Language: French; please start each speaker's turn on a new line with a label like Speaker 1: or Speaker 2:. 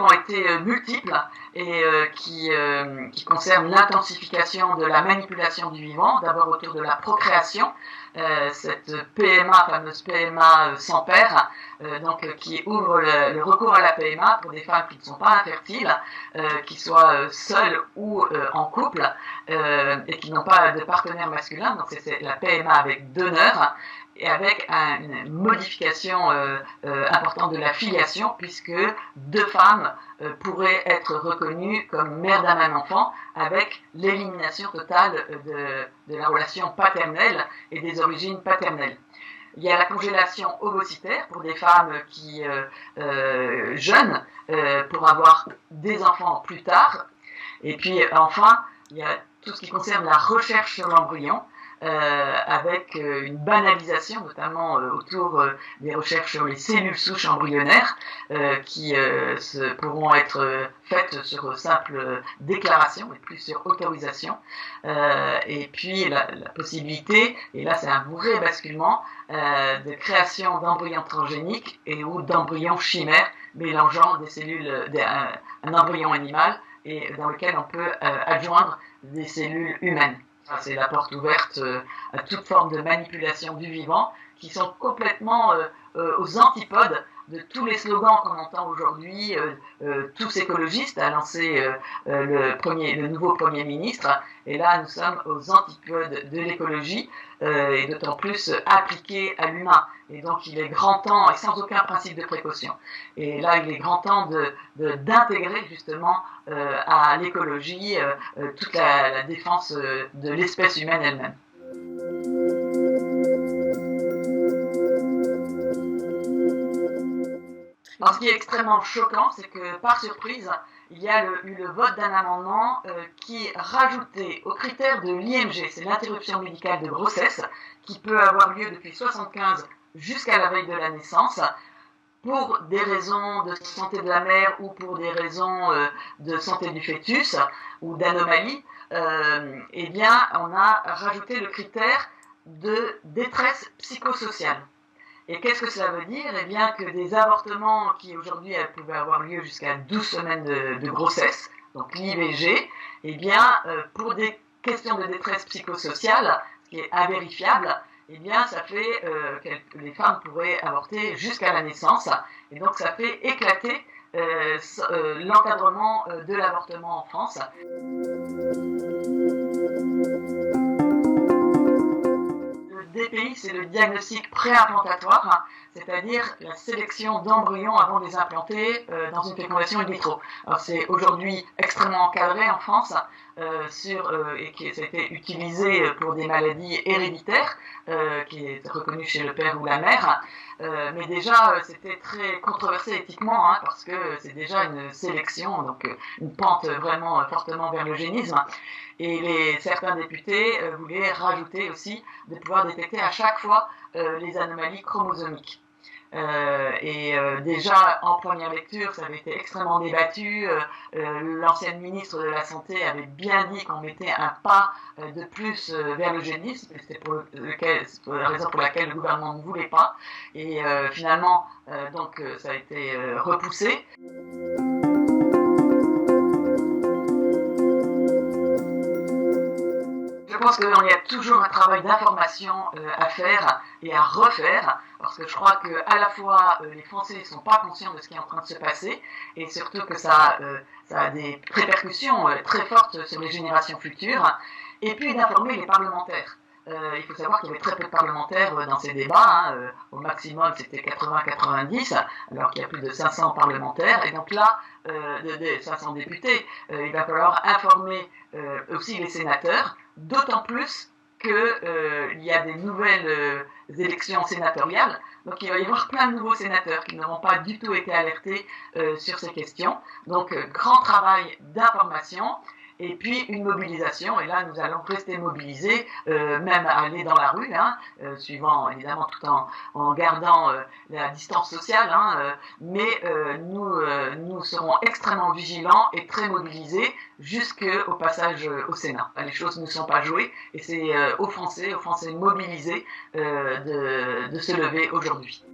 Speaker 1: ont été multiples et qui concernent l'intensification de la manipulation du vivant, d'abord autour de la procréation, cette PMA, fameuse PMA sans père, qui ouvre le recours à la PMA pour des femmes qui ne sont pas infertiles, qui soient seules ou en couple, et qui n'ont pas de partenaire masculin, donc c'est la PMA avec donneur, et avec une modification importante de la filiation, puisque deux femmes pourraient être reconnues comme mères d'un même enfant, avec l'élimination totale de la relation paternelle et des origines paternelles. Il y a la congélation ovocytaire pour des femmes qui jeûnent pour avoir des enfants plus tard. Et puis enfin, il y a tout ce qui concerne la recherche sur l'embryon, avec une banalisation, notamment autour des recherches sur les cellules souches embryonnaires, qui pourront être faites sur simple déclaration et plus sur autorisation. Et puis la possibilité, et là c'est un vrai basculement, de création d'embryons transgéniques ou d'embryons chimères mélangeant des cellules, un embryon animal et dans lequel on peut adjoindre des cellules humaines. C'est la porte ouverte à toute forme de manipulation du vivant, qui sont complètement aux antipodes de tous les slogans qu'on entend aujourd'hui, tous écologistes, a lancé le nouveau Premier ministre. Et là, nous sommes aux antipodes de l'écologie, et d'autant plus appliquée à l'humain. Et donc, il est grand temps, et sans aucun principe de précaution. Et là, il est grand temps d'intégrer justement à l'écologie toute la défense de l'espèce humaine elle-même. Alors, ce qui est extrêmement choquant, c'est que par surprise, il y a eu le vote d'un amendement qui rajoutait au critère de l'IMG, c'est l'interruption médicale de grossesse, qui peut avoir lieu depuis 1975 jusqu'à la veille de la naissance, pour des raisons de santé de la mère ou pour des raisons de santé du fœtus ou d'anomalie, eh bien, on a rajouté le critère de détresse psychosociale. Et qu'est-ce que cela veut dire? Eh bien que des avortements qui aujourd'hui pouvaient avoir lieu jusqu'à 12 semaines de grossesse, donc l'IVG, eh bien pour des questions de détresse psychosociale, ce qui est invérifiable, eh bien ça fait que les femmes pourraient avorter jusqu'à la naissance, et donc ça fait éclater l'encadrement de l'avortement en France. DPI, c'est le diagnostic préimplantatoire, c'est-à-dire la sélection d'embryons avant de les implanter dans une fécondation in vitro. Alors c'est aujourd'hui extrêmement encadré en France et qui a été utilisé pour des maladies héréditaires, qui est reconnu chez le père ou la mère. Mais déjà, c'était très controversé éthiquement, parce que c'est déjà une sélection, donc une pente vraiment fortement vers l'eugénisme. Et certains députés voulaient rajouter aussi de pouvoir détecter à chaque fois les anomalies chromosomiques. Déjà en première lecture, ça avait été extrêmement débattu. L'ancienne ministre de la Santé avait bien dit qu'on mettait un pas de plus vers l'eugénisme. C'est la raison pour laquelle le gouvernement ne voulait pas. Et finalement, ça a été repoussé. Je pense qu'il y a toujours un travail d'information à faire et à refaire, parce que je crois que à la fois les Français ne sont pas conscients de ce qui est en train de se passer, et surtout que ça a des répercussions très fortes sur les générations futures, et puis d'informer les parlementaires. Il faut savoir qu'il y avait très peu de parlementaires dans ces débats, au maximum c'était 80-90, alors qu'il y a plus de 500 parlementaires, et donc là, 500 députés, il va falloir informer aussi les sénateurs, d'autant plus qu'il y a des nouvelles élections sénatoriales, donc il va y avoir plein de nouveaux sénateurs qui n'auront pas du tout été alertés sur ces questions, donc grand travail d'information. Et puis une mobilisation, et là nous allons rester mobilisés, même aller dans la rue, suivant évidemment tout en gardant la distance sociale, mais nous serons extrêmement vigilants et très mobilisés jusqu'au passage au Sénat. Les choses ne sont pas jouées, et c'est aux Français mobilisés de se lever aujourd'hui.